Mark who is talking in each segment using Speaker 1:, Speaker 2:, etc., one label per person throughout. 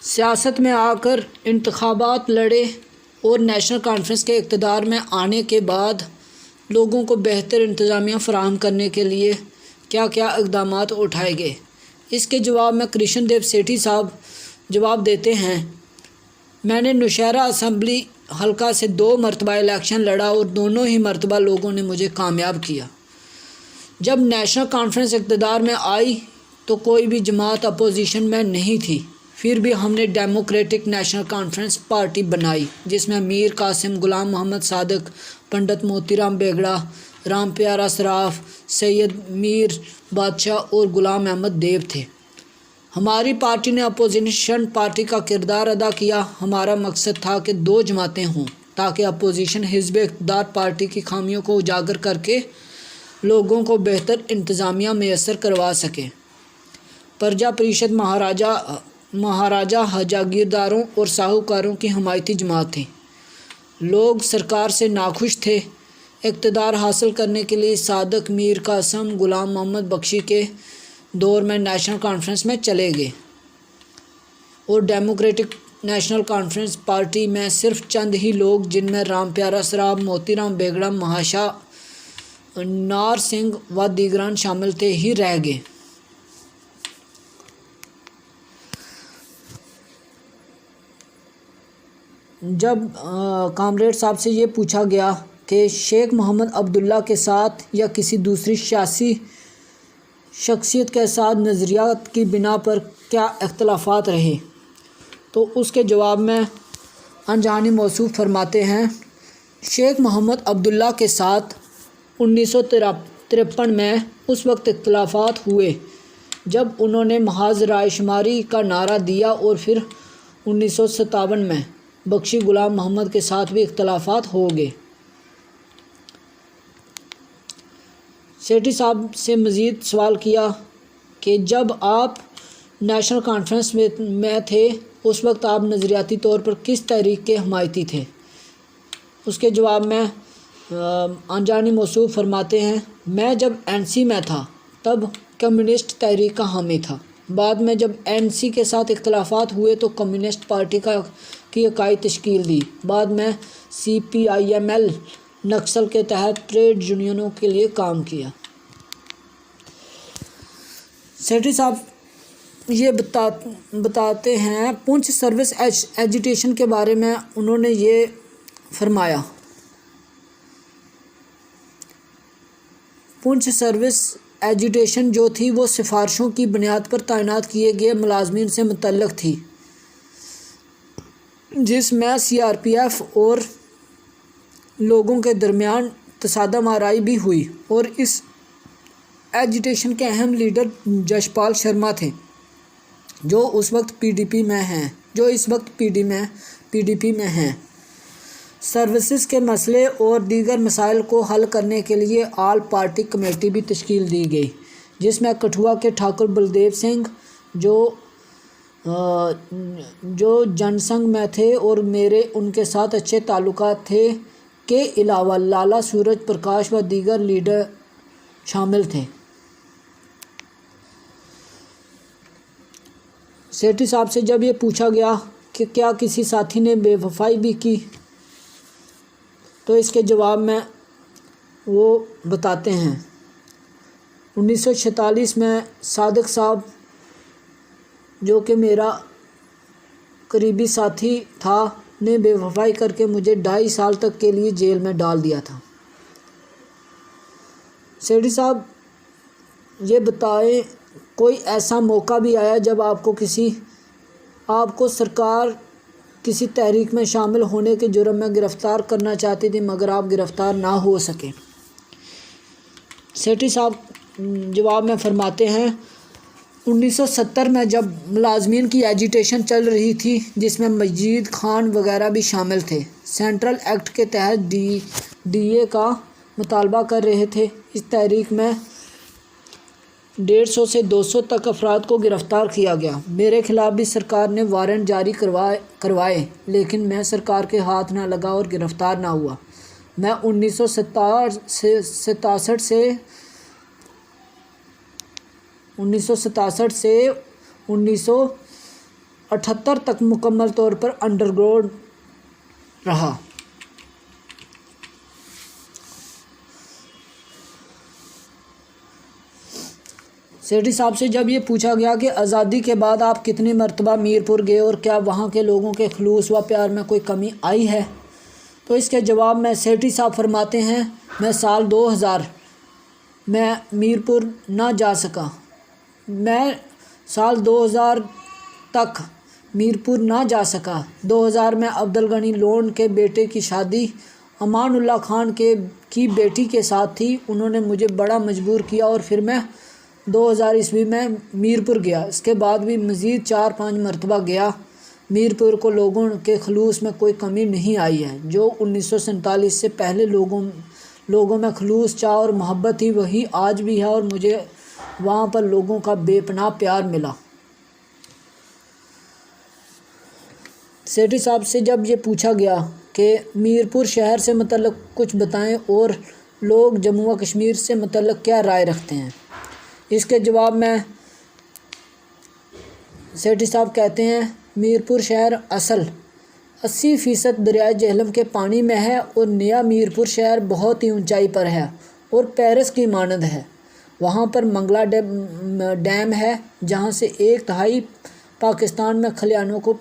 Speaker 1: سیاست میں آ کر انتخابات لڑے اور نیشنل کانفرنس کے اقتدار میں آنے کے بعد لوگوں کو بہتر انتظامیہ فراہم کرنے کے لیے کیا کیا اقدامات اٹھائے گئے؟ اس کے جواب میں کرشن دیو سیٹھی صاحب جواب دیتے ہیں، میں نے نوشہرہ اسمبلی حلقہ سے 2 مرتبہ الیکشن لڑا اور دونوں ہی مرتبہ لوگوں نے مجھے کامیاب کیا۔ جب نیشنل کانفرنس اقتدار میں آئی تو کوئی بھی جماعت اپوزیشن میں نہیں تھی، پھر بھی ہم نے ڈیموکریٹک نیشنل کانفرنس پارٹی بنائی جس میں میر قاسم، غلام محمد صادق، پنڈت موتی رام بیگڑا، رام پیارا سراف، سید میر بادشاہ اور غلام احمد دیو تھے۔ ہماری پارٹی نے اپوزیشن پارٹی کا کردار ادا کیا۔ ہمارا مقصد تھا کہ 2 جماعتیں ہوں تاکہ اپوزیشن حزب اقتدار پارٹی کی خامیوں کو اجاگر کر کے لوگوں کو بہتر انتظامیہ میسر کروا سکے۔ پرجا پریشد مہاراجہ جاگیرداروں اور ساہوکاروں کی حمایتی جماعت تھی۔ لوگ سرکار سے ناخوش تھے۔ اقتدار حاصل کرنے کے لیے صادق، میر قاسم، غلام محمد بخشی کے دور میں نیشنل کانفرنس میں چلے گئے اور ڈیموکریٹک نیشنل کانفرنس پارٹی میں صرف چند ہی لوگ، جن میں رام پیارا سراف، موتی رام بیگڑا، مہاشا نار سنگھ و دیگران شامل تھے، ہی رہ گئے۔ جب کامریڈ صاحب سے یہ پوچھا گیا کہ شیخ محمد عبداللہ کے ساتھ یا کسی دوسری سیاسی شخصیت کے ساتھ نظریات کی بنا پر کیا اختلافات رہے، تو اس کے جواب میں انجہانی موصوف فرماتے ہیں، شیخ محمد عبداللہ کے ساتھ 1953 میں اس وقت اختلافات ہوئے جب انہوں نے محاذ رائے شماری کا نعرہ دیا، اور پھر 1957 میں بخشی غلام محمد کے ساتھ بھی اختلافات ہو گئے۔ سیٹھی صاحب سے مزید سوال کیا کہ جب آپ نیشنل کانفرنس میں تھے اس وقت آپ نظریاتی طور پر کس تحریک کے حمایتی تھے؟ اس کے جواب میں انجہانی موصوف فرماتے ہیں، میں جب NC میں تھا تب کمیونسٹ تحریک کا حامی تھا۔ بعد میں جب NC کے ساتھ اختلافات ہوئے تو کمیونسٹ پارٹی کی اکائی تشکیل دی۔ بعد میں CPIML نکسل کے تحت ٹریڈ یونینوں کے لیے کام کیا۔ سیٹھی صاحب یہ بتاتے ہیں، پونچھ سروس ایجیٹیشن کے بارے میں انہوں نے یہ فرمایا، پونچھ سروس ایجیٹیشن جو تھی وہ سفارشوں کی بنیاد پر تعینات کیے گئے ملازمین سے متعلق تھی، جس میں CRPF اور لوگوں کے درمیان تصادم آرائی بھی ہوئی، اور اس ایجیٹیشن کے اہم لیڈر جشپال شرما تھے جو اس وقت PDP میں ہیں۔ سروسز کے مسئلے اور دیگر مسائل کو حل کرنے کے لیے آل پارٹی کمیٹی بھی تشکیل دی گئی، جس میں کٹھوعہ کے ٹھاکر بلدیو سنگھ جو جن سنگھ میں تھے اور میرے ان کے ساتھ اچھے تعلقات تھے کے علاوہ لالا سورج پرکاش و دیگر لیڈر شامل تھے۔ سیٹھی صاحب سے جب یہ پوچھا گیا کہ کیا کسی ساتھی نے بے وفائی بھی کی، تو اس کے جواب میں وہ بتاتے ہیں، 1946 میں صادق صاحب جو کہ میرا قریبی ساتھی تھا نے بے وفائی کر کے مجھے 2.5 سال تک کے لیے جیل میں ڈال دیا تھا۔ سیٹھی صاحب یہ بتائیں، کوئی ایسا موقع بھی آیا جب آپ کو سرکار کسی تحریک میں شامل ہونے کے جرم میں گرفتار کرنا چاہتی تھی مگر آپ گرفتار نہ ہو سکے؟ سیٹھی صاحب جواب میں فرماتے ہیں، 1970 میں جب ملازمین کی ایجیٹیشن چل رہی تھی جس میں مجید خان وغیرہ بھی شامل تھے، سینٹرل ایکٹ کے تحت DA کا مطالبہ کر رہے تھے، اس تحریک میں 150 سے 200 تک افراد کو گرفتار کیا گیا۔ میرے خلاف بھی سرکار نے وارنٹ جاری کروائے لیکن میں سرکار کے ہاتھ نہ لگا اور گرفتار نہ ہوا۔ میں 1967 سے 1968 1978 تک مکمل طور پر انڈر گراؤنڈ رہا۔ سیٹھی صاحب سے جب یہ پوچھا گیا کہ آزادی کے بعد آپ کتنی مرتبہ میر پور گئے اور کیا وہاں کے لوگوں کے خلوص و پیار میں کوئی کمی آئی ہے، تو اس کے جواب میں سیٹھی صاحب فرماتے ہیں، میں سال 2000 میں میر پور نہ جا سکا۔ میں سال 2000 تک میر پور نہ جا سکا۔ 2000 میں عبدالغنی لون کے بیٹے کی شادی امان اللہ خان کی بیٹی کے ساتھ تھی۔ انہوں نے مجھے بڑا مجبور کیا اور پھر میں 2000 عیسوی میں میر پور گیا۔ اس کے بعد بھی مزید 4-5 مرتبہ گیا۔ میر پور کو لوگوں کے خلوص میں کوئی کمی نہیں آئی ہے۔ جو 1947 سے پہلے لوگوں میں خلوص، چاہ اور محبت تھی وہی آج بھی ہے اور مجھے وہاں پر لوگوں کا بے پناہ پیار ملا۔ سیٹھی صاحب سے جب یہ پوچھا گیا کہ میر پور شہر سے متعلق کچھ بتائیں اور لوگ جموں و کشمیر سے متعلق کیا رائے رکھتے ہیں، اس کے جواب میں سیٹھی صاحب کہتے ہیں، میر پور شہر اصل 80% دریائے جہلم کے پانی میں ہے اور نیا میر پور شہر بہت ہی اونچائی پر ہے اور پیرس کی مانند ہے۔ وہاں پر منگلا ڈیم ہے جہاں سے 1/3 پاکستان میں خلیانوں کو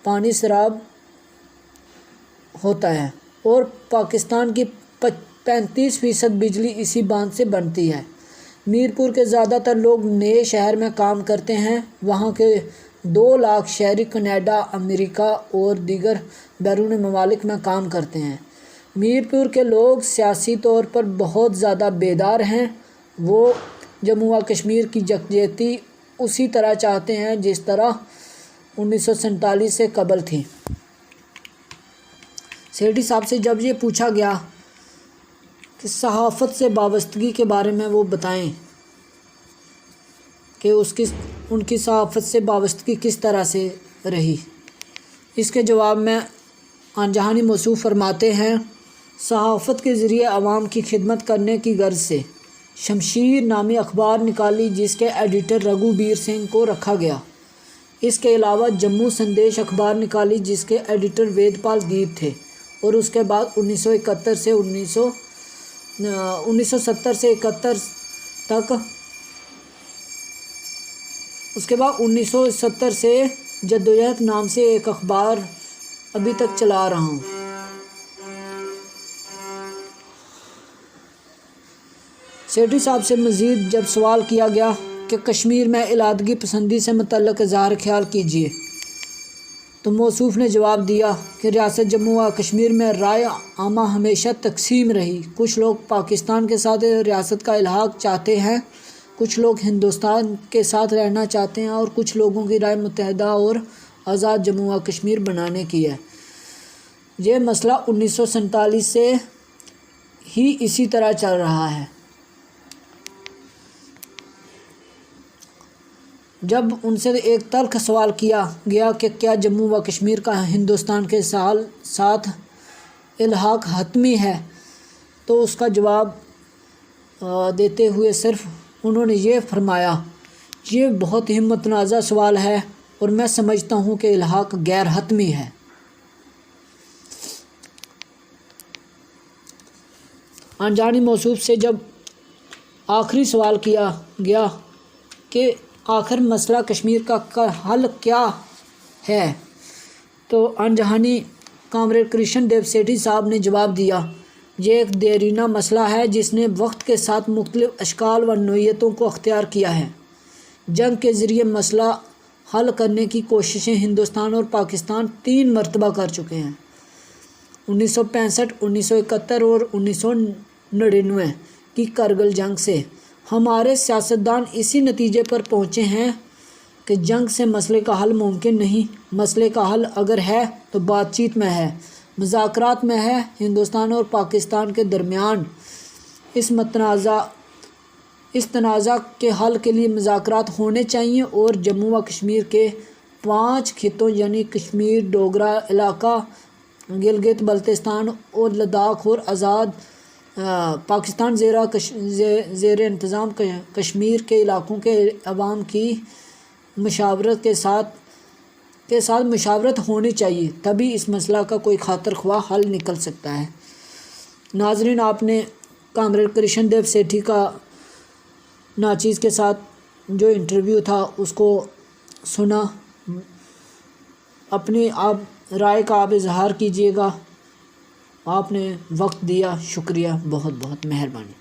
Speaker 1: پانی سراب ہوتا ہے اور پاکستان کی 35% بجلی اسی باندھ سے بنتی ہے۔ میر پور کے زیادہ تر لوگ نئے شہر میں کام کرتے ہیں۔ وہاں کے 2 لاکھ شہری کینیڈا، امریکہ اور دیگر بیرون ممالک میں کام کرتے ہیں۔ میر پور کے لوگ سیاسی طور پر بہت زیادہ بیدار ہیں۔ وہ جموں و کشمیر کی یکجہتی اسی طرح چاہتے ہیں جس طرح 1947 سے قبل تھی۔ سیٹھی صاحب سے جب یہ پوچھا گیا کہ صحافت سے وابستگی کے بارے میں وہ بتائیں کہ ان کی صحافت سے وابستگی کس طرح سے رہی، اس کے جواب میں جہانی موصوف فرماتے ہیں، صحافت کے ذریعے عوام کی خدمت کرنے کی غرض سے شمشیر نامی اخبار نکالی جس کے ایڈیٹر رگھوبیر سنگھ کو رکھا گیا۔ اس کے علاوہ جموں سندیش اخبار نکالی جس کے ایڈیٹر وید پال دیپ تھے، اور اس کے بعد 1970 سے 71 تک اس کے بعد 1970 سے جدوجہد نام سے ایک اخبار ابھی تک چلا رہا ہوں۔ سیٹھی صاحب سے مزید جب سوال کیا گیا کہ کشمیر میں علیحدگی پسندی سے متعلق اظہار خیال کیجیے، تو موصوف نے جواب دیا کہ ریاست جموں و کشمیر میں رائے عامہ ہمیشہ تقسیم رہی۔ کچھ لوگ پاکستان کے ساتھ ریاست کا الحاق چاہتے ہیں، کچھ لوگ ہندوستان کے ساتھ رہنا چاہتے ہیں اور کچھ لوگوں کی رائے متحدہ اور آزاد جموں و کشمیر بنانے کی ہے۔ یہ مسئلہ 1947 سے ہی اسی طرح چل رہا ہے۔ جب ان سے ایک تلخ سوال کیا گیا کہ کیا جموں و کشمیر کا ہندوستان کے ساتھ الحاق حتمی ہے، تو اس کا جواب دیتے ہوئے صرف انہوں نے یہ فرمایا، یہ بہت ہی متنازع سوال ہے اور میں سمجھتا ہوں کہ الحاق غیر حتمی ہے۔ جہانی موصوف سے جب آخری سوال کیا گیا کہ آخر مسئلہ کشمیر کا حل کیا ہے، تو جہانی کامریڈ کرشن دیو سیٹھی صاحب نے جواب دیا، یہ ایک دیرینہ مسئلہ ہے جس نے وقت کے ساتھ مختلف اشکال و نوعیتوں کو اختیار کیا ہے۔ جنگ کے ذریعے مسئلہ حل کرنے کی کوششیں ہندوستان اور پاکستان 3 مرتبہ کر چکے ہیں، 1965، 1971 اور 1999 کی کرگل جنگ سے۔ ہمارے سیاستدان اسی نتیجے پر پہنچے ہیں کہ جنگ سے مسئلے کا حل ممکن نہیں۔ مسئلے کا حل اگر ہے تو بات چیت میں ہے، مذاکرات میں ہے۔ ہندوستان اور پاکستان کے درمیان اس تنازع کے حل کے لیے مذاکرات ہونے چاہیے اور جموں و کشمیر کے 5 خطوں یعنی کشمیر، ڈوگرا علاقہ، گلگت بلتستان اور لداخ اور آزاد پاکستان زیر انتظام کشمیر کے علاقوں کے عوام کی مشاورت کے ساتھ مشاورت ہونی چاہیے، تبھی اس مسئلہ کا کوئی خاطر خواہ حل نکل سکتا ہے۔ ناظرین، آپ نے کامریڈ کرشن دیو سیٹھی کا ناچیز کے ساتھ جو انٹرویو تھا اس کو سنا، اپنی آپ رائے کا آپ اظہار کیجیے گا۔ آپ نے وقت دیا، شکریہ، بہت بہت مہربانی۔